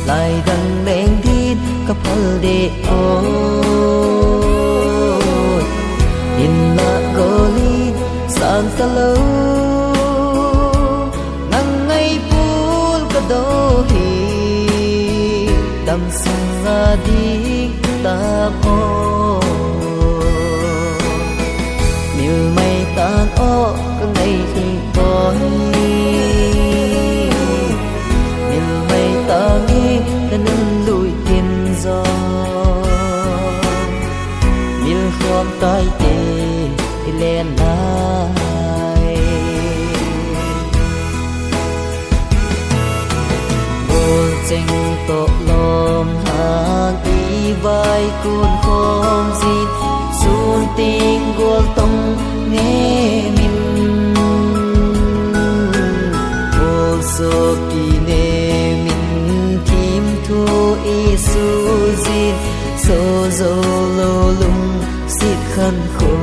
lại đằng đèn thít cấp hal để ôi in là goli sang ta lâu nang ngay pul ka do hi đam sang ra đi ta po miêu mây tan o ka ngày khi boy nên lùi tiền gió miêu khom tay tê lên lại vô tình tổ lom hàng y vai cuốn khom dịt xuân tình gồm tông nghe mình vô số kỷ niệm thu isu zin so zo lo lung sit khan kho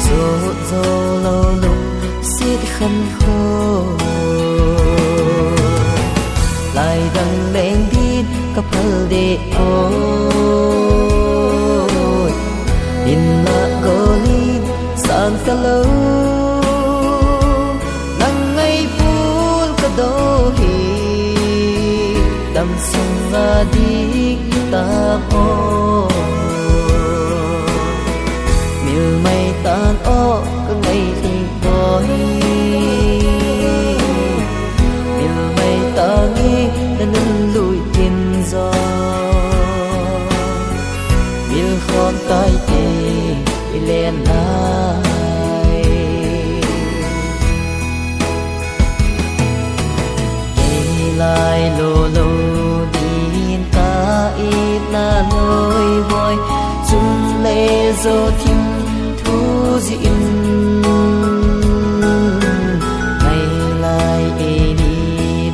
so zo lo lung sit khan kho lại đằng đèn thít cấp hal để ôi in là goli sang ta lâu nang ngay pul ka do hi đam sung ra đi ta po miêu mây tan o có ngày thì boy miêu mây ta nghĩ nên lùi tiền gió miêu khom tay tê lên lại lại lô lô đi ta ít na lối voi chung lê dô thiên thu dịn ngày lại đi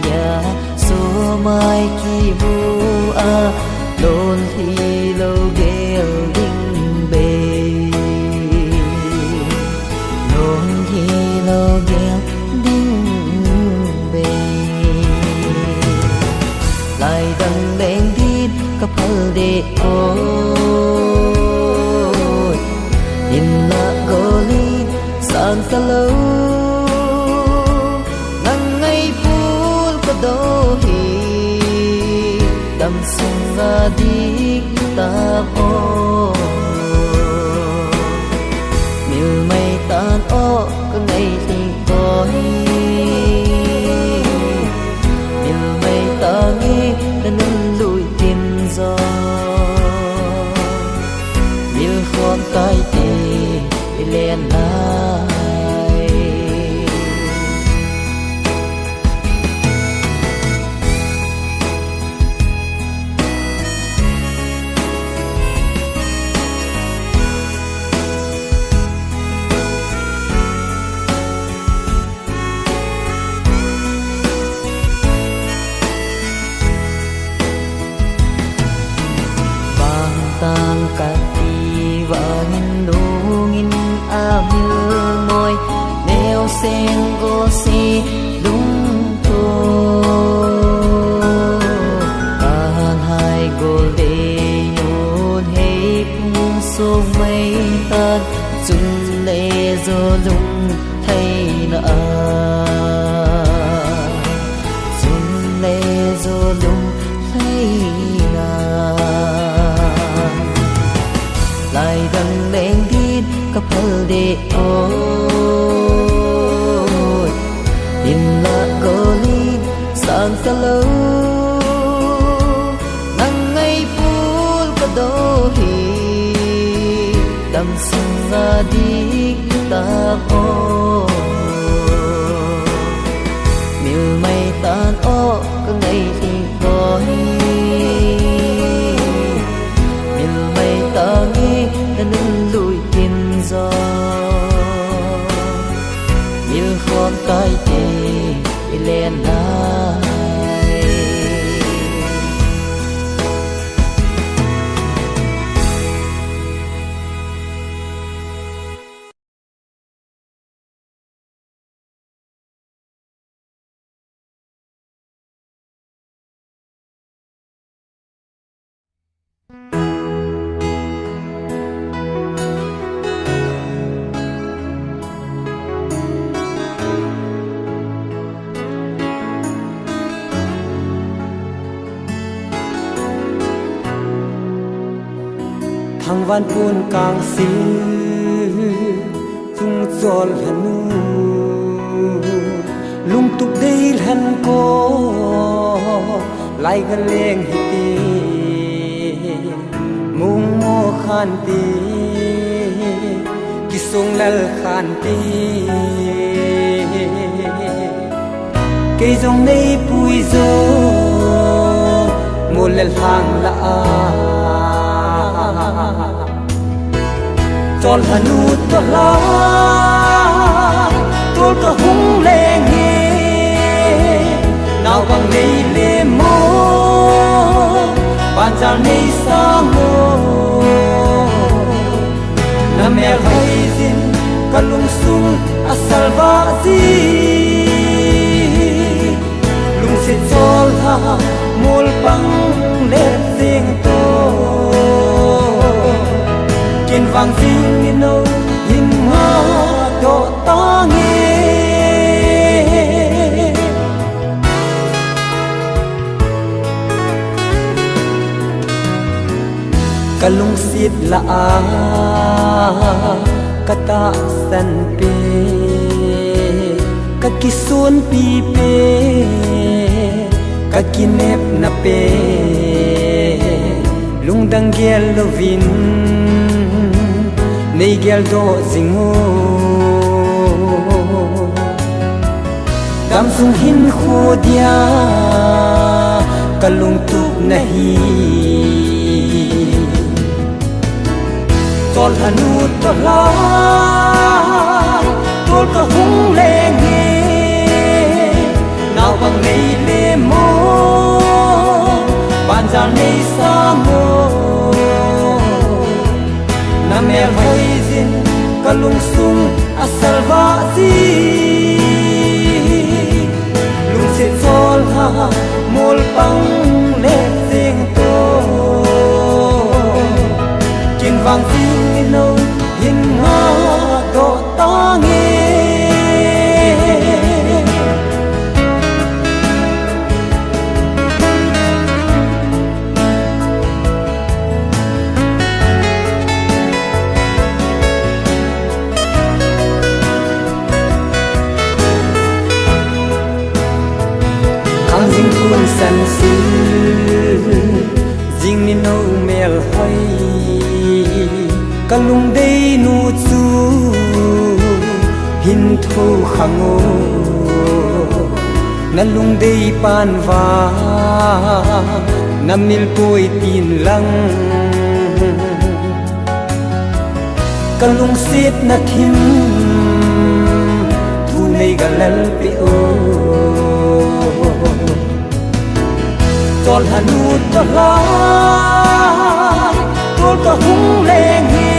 đa số mai kỳ vu a đồn thì lâu gheo đinh bề đồn thì lâu gheo đinh bề lại đằng đèn thít cấp hal để ôi in là goli sang ta lâu nang ngay pul ka do hi đam sung ra đi ta po miêu mây tan o ka ngày thì boy nên lùi tiền gió miêu khom tay tê lên lại tang kati và nghìn đô nghìn a miêu môi neo sen go si đúng to an hai go de yon hey pung so mây tan chung lê do lung thay na chung lê do lung thay na lại đằng đèn thít cấp hal để ôi in là goli sang ta lâu nang ngay pul ka do hi đam sung ra đi ta po miêu mây tan o có ngày thì boy nên lùi tiền gió miêu khom tay tê lên lại van pun kang si tung chol hanu lung tuk dei han ko lai ga leng hi ti mung mo khan ti ki sung lal khan ti cây dòng này bùi dô một lần hàng lạ tròn hà nụ tỏ lá tôi có hung lệ nghe nào bằng này lê mô bàn giao này xa ngô na mẹ hay xin cả lung sung asal va di sẽ cho la mul băng lên riêng tô kiên vàng riêng in nâu in hoa độ ta nghe cả lung xiết là cả ta san pe cả kỳ xuân pi pe kakinep na pe lung dang gel lovin nei gel do zingo dam sung hin khodia kalung tup nahi tol hanu tola tol ka hung leng nào bằng này lê mô bàn giao này xa mô na mẹ hay zin cả lung sung asal va di lung se chol ha mol pang le sing to kin vang sing no hin nga do ta nghe san sư ding ni no mel hoi kalung dei nu chu hin thu khango na lung dei pan va na mil poi tin lang kalung sit na thim thu nei galal pe o tol hanu tola tol ka hung leng he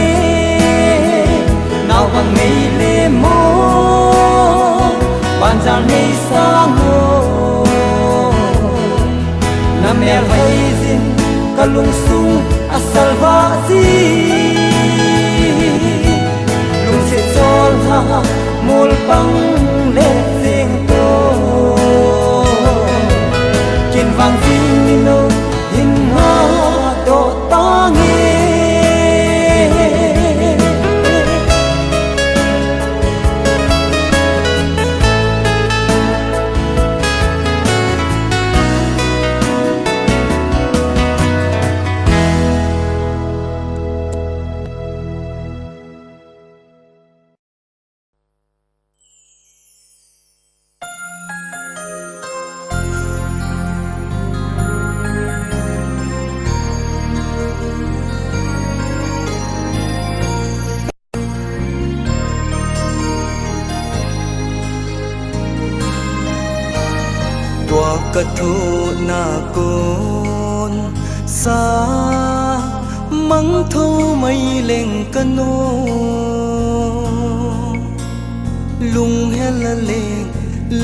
nào bằng này lê mô bàn giao này xa ngô na mẹ hay zin ka lung sung asal va di lung se chol ha mul pang le sing to kin vang zin no hin ha do ta nghe kathu na kon sa mang tho mai leng kano lung hela leng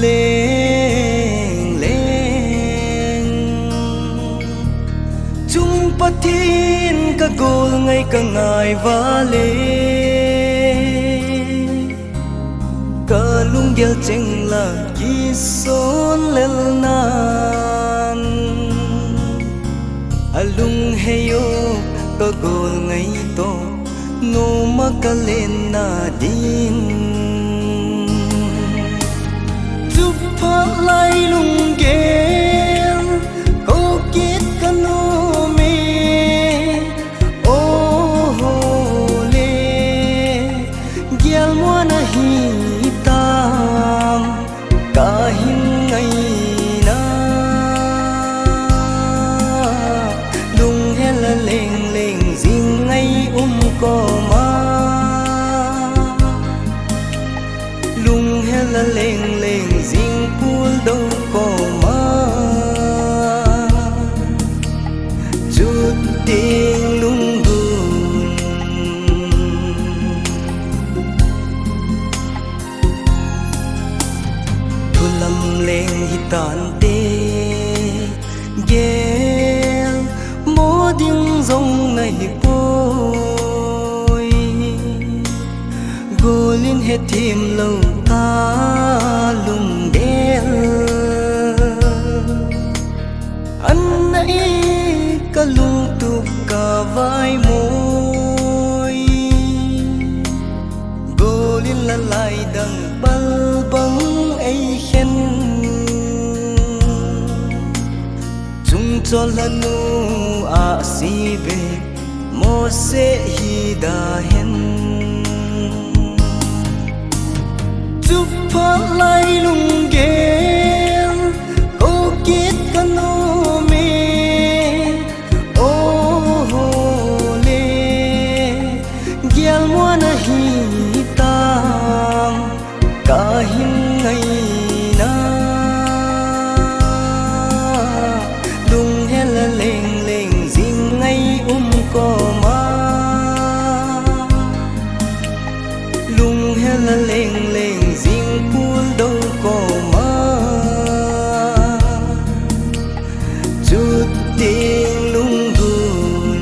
leng leng chung pathin ka gol ngai ka ngai vale ka lung gel cheng la ki son lel nan alung heyo ka gol ngai to no makalena din chụp phát lai lung gel ko kit kanu me o ho le gel mo na hi tam kahin ngai na lung hel leng leng jing ngai ko ma lung hel leng leng jing pul đâu ko ma chút tiếng lung gun thu lâm leng hitan te gel mo ding dong nai po golin he thim lo ta lung del an nai ka lung tu ka vai môi golin la lai dang bal bang ai khen chung cho la nu a si be mo se hi da hen chụp phát lai lung gel ko kit kanu me o ho le gel mo na hi tam kahin ngai na lung hel leng leng jing ngai ko ma lung hel leng leng jing pul đâu có ma chút tiếng lung gun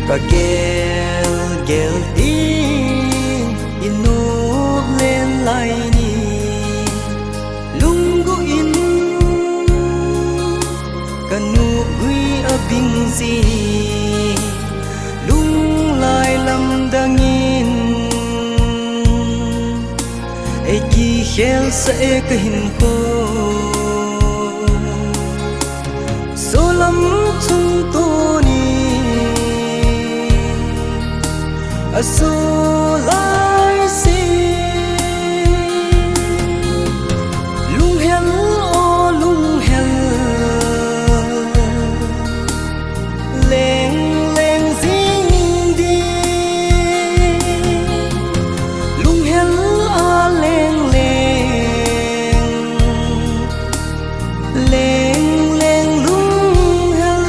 ka gel gel in inup lên lai ni lung gu in kanu gui a bing si lung lai lam dangin e ki khel sa e ka hin ko so lam chung to ni so lai si lung hel o lung hel leng leng jing đi lung hel a leng leng leng leng lung hel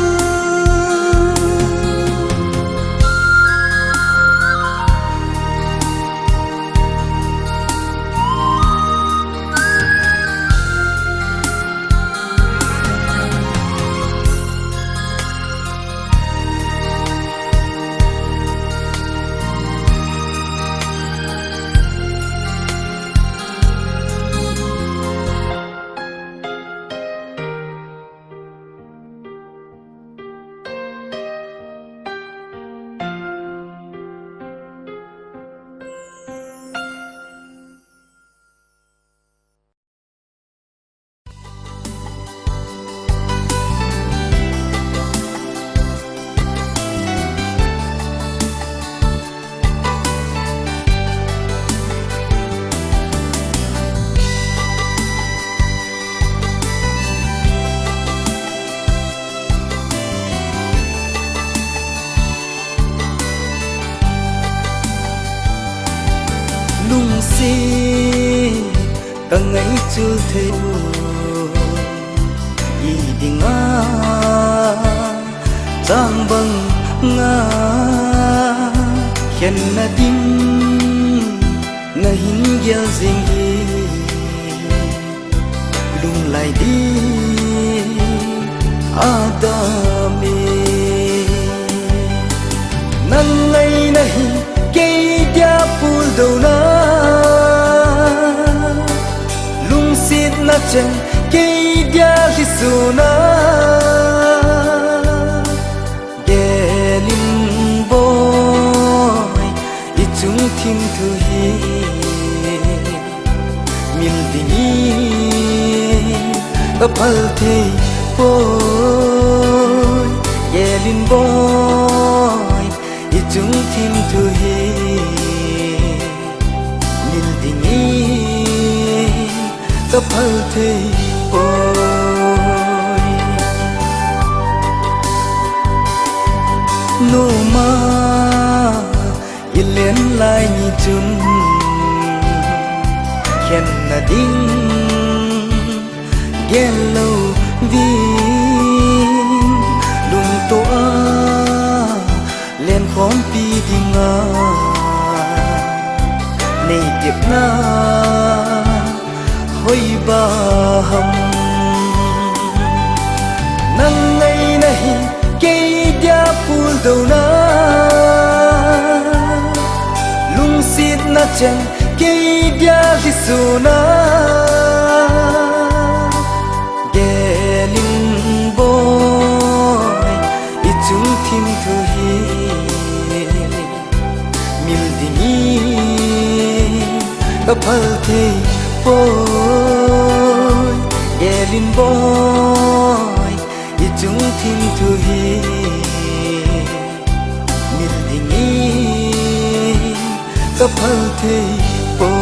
lung si ka ngai chu thei u i ding a chang bang nga khen na dim na hin gel jing hi lung lai đi nang ngày nay cây dia pul đâu na lung xịt na chân cây dia hi su na ge lim boy i chung thim thu hi min dingi phal thei boy ge lim boy i chung thim thu hi min dingi phal thei boy no ma ilen lai ni chun khen na ding yellow vi lung to a len khom pi dinga nei tiep na hoi ba ham nang ngày nay cây dia pul đâu na lung xịt na chân cây dia hi su na ge lim boy i chung thim thu hi mil dingi phal thei boy ge lim boy i chung thim thu hi mil dingi phal thei boy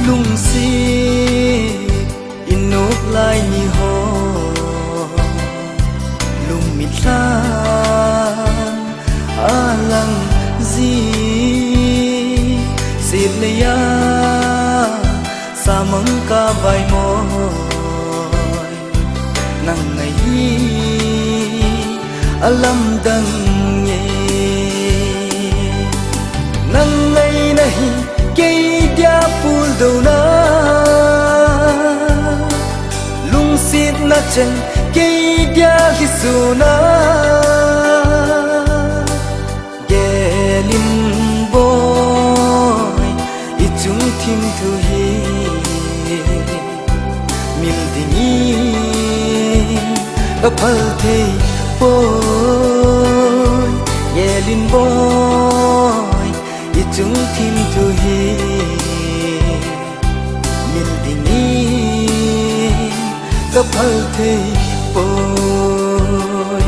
lung si inok lai ni ho lung mit lan alang zi sit le ya samang ka vai mo nang ngai alam dang ye nang ngai nahi cây dia pul đâu na lung xịt na chân cây dia hi su na ge lim boy i chung thim thu hi min dingi phal thei boy ge lim boy i chung thim thu hi min dingi phal thei boy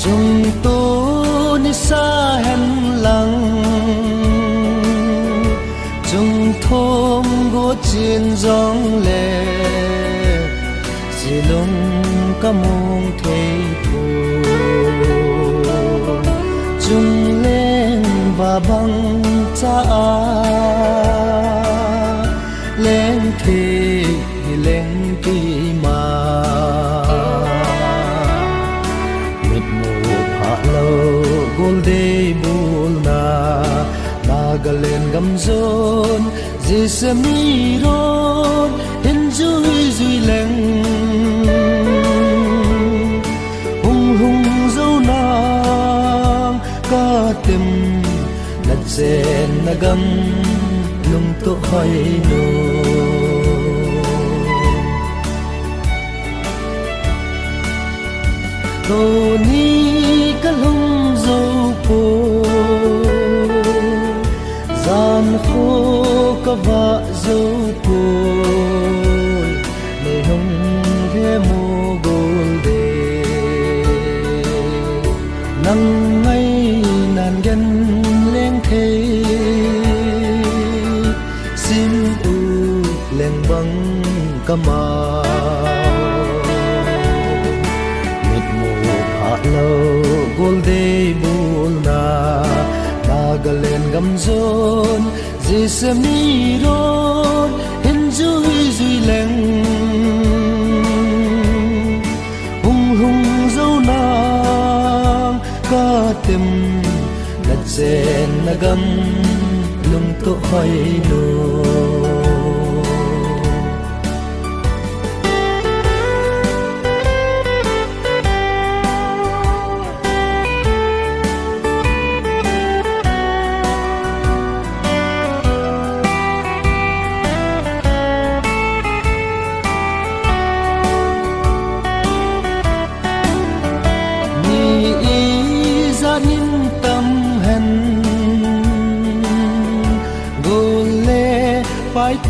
Chung tu ni sa hen lăng chung thôm go chin dòng lệ chỉ lung cả mong thấy phù chung lên và băng cha lên thì lên kỳ mà mịt mù hạ lâu gol đê bùn na ga lên gầm rôn dì xem mi rôn hình duy duy lên hung hung dấu nàng ca tim nát zen na gam lung to hỏi nô đồ ni cả lung dấu po gian khô cả vạ dấu côi nơi hông ghé mô gôn đề nắng ngay nàn gân lên thế xin u lên băng cả màu mịt mù hạ lâu gôn đề bùn ga lên gầm rôn dì xem mi rôn hình duy duy lên hung hung dấu nàng ca tim nát zen na gam lung to hỏi nô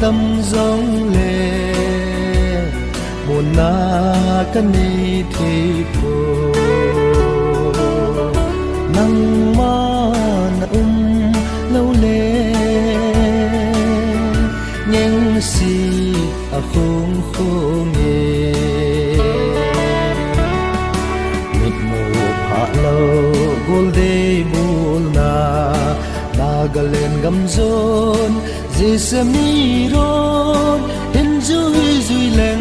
tâm giống lệ buồn na cái ni thì phù nắng ma na lâu lệ nhưng si à không không nghe mịt mù hạ lâu gol đê buồn na ga lên gầm rôn dì xem mi rôn hình duy duy lên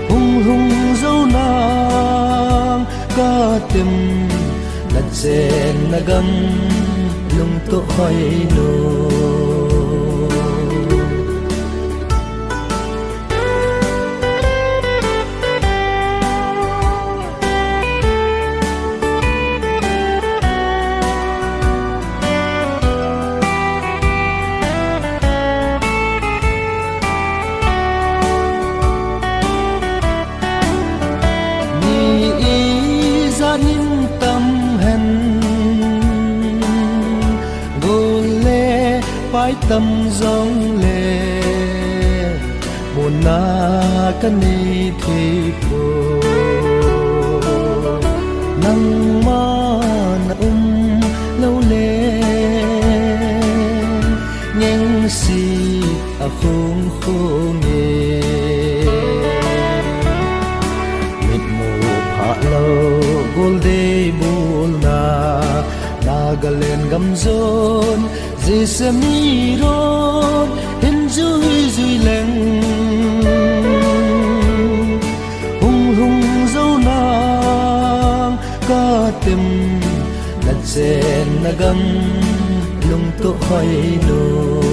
hung hung dấu nàng ca tim nát zen na gam lung to hỏi nô tâm giống lệ buồn na cái ni thì phù nắng ma na lâu lệ nhưng si à không không nghe mịt mù hạ lâu gol đê buồn na ga lên gầm rôn dì xem mi rôn hình duy duy lên hung hung dấu nàng ca tim nát zen na gam lung to hỏi nô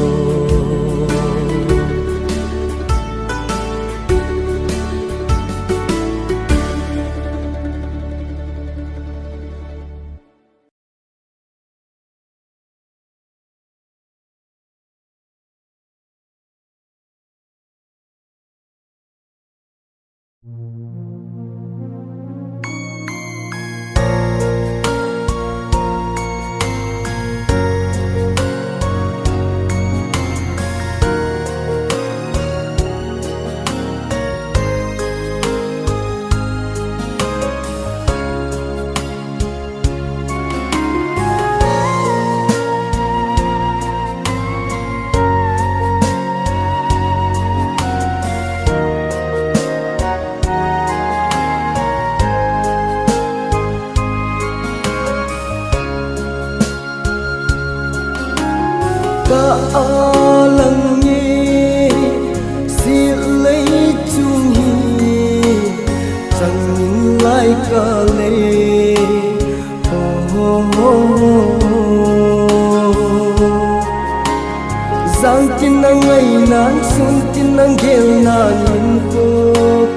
tin nang ngày nan sun tin nang gel nan in ko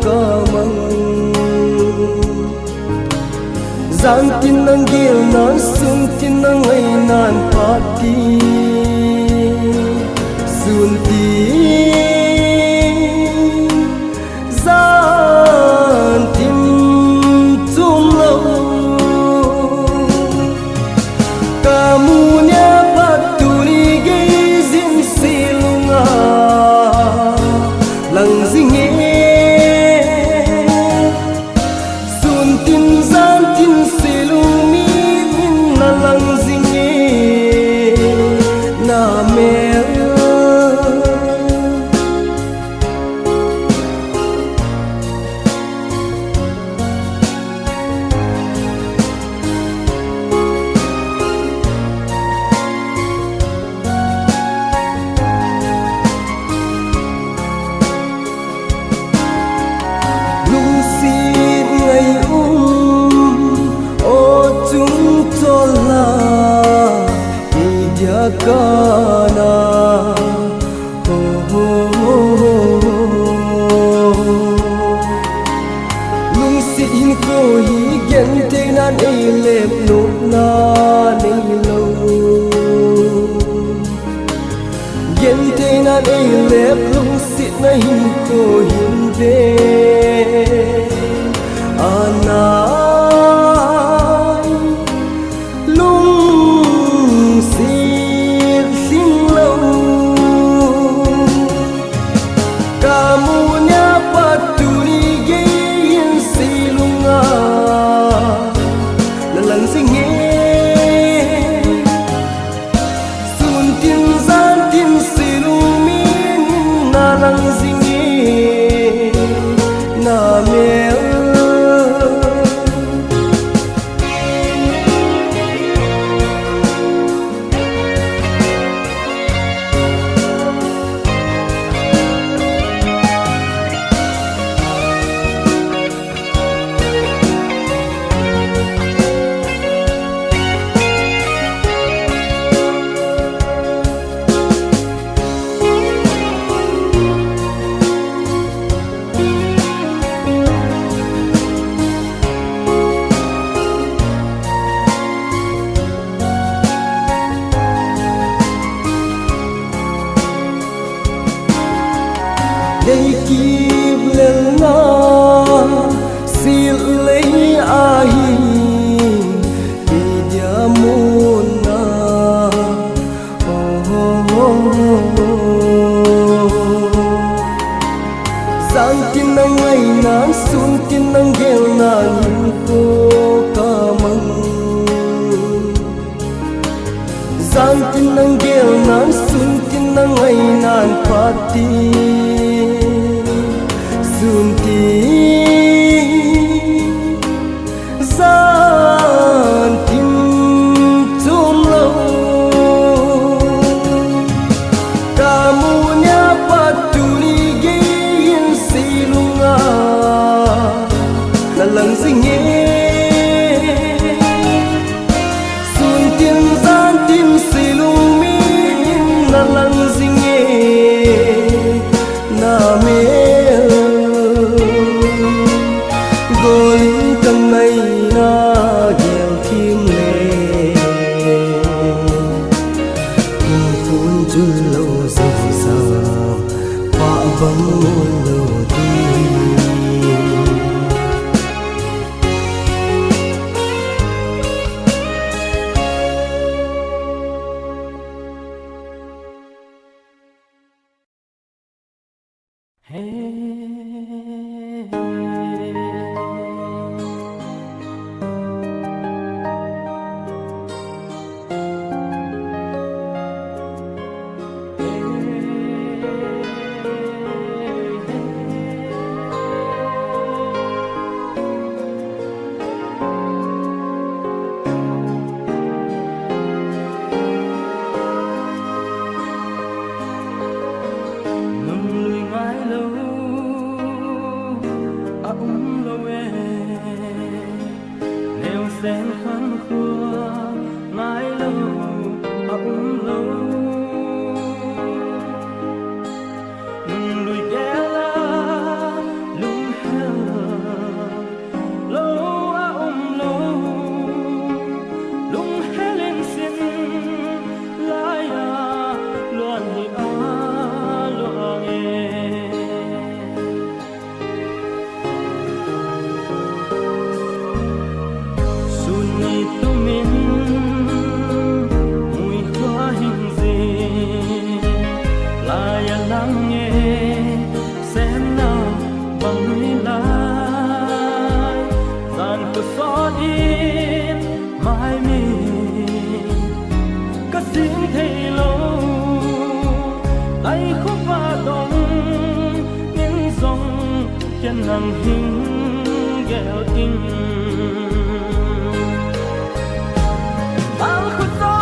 kamang giang tin nang gel nan sun tin nang ngày nan pati sun tin giang tin chung lâu kamunya patuni gazin silunga lang zinge sun tin zan tin silumi na lang zinge na mel kana lung si in ko hi gen te nan e lep nup na nei lo gen te nan e lep lung si na hin ko hin ve ana đây kim lên na sil lấy ai đi dia mun na sang tin nang ngày nan sun tin nang gel nan ko kamang sang tin nang gel nan sun tin nang ngày nan pati sun tin zan tin chung lâu kamunya patuni gin silunga la lang zinge sun tin zan tin silumi la lang zinge na me nang hing gel ting al khu to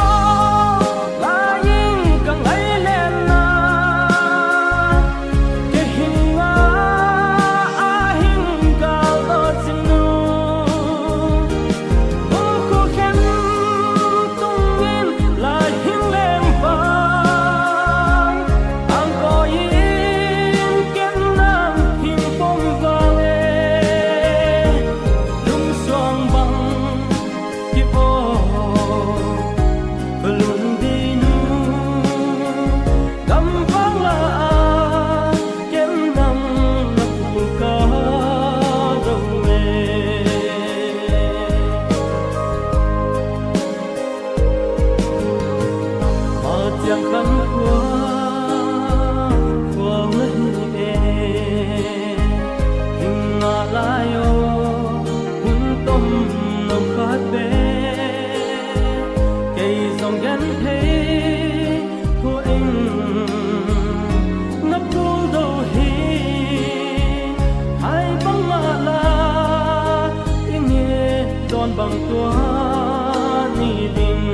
la yin kang ai len na ke hing a hing ga lo chin nu o khu khen tung in la hing lem pa ang ko yin ken nam hing pom vang e lung suang bang ki po belum dinu gam vang la ken nam na pu ka dong me ma chang khăn qua mấy e hình ngã lai ô hun tom nông khát bé cây dòng gắn thế thua anh nắp thu đầu hi hai băng ngã la tiếng nghe đòn bằng tua ni đình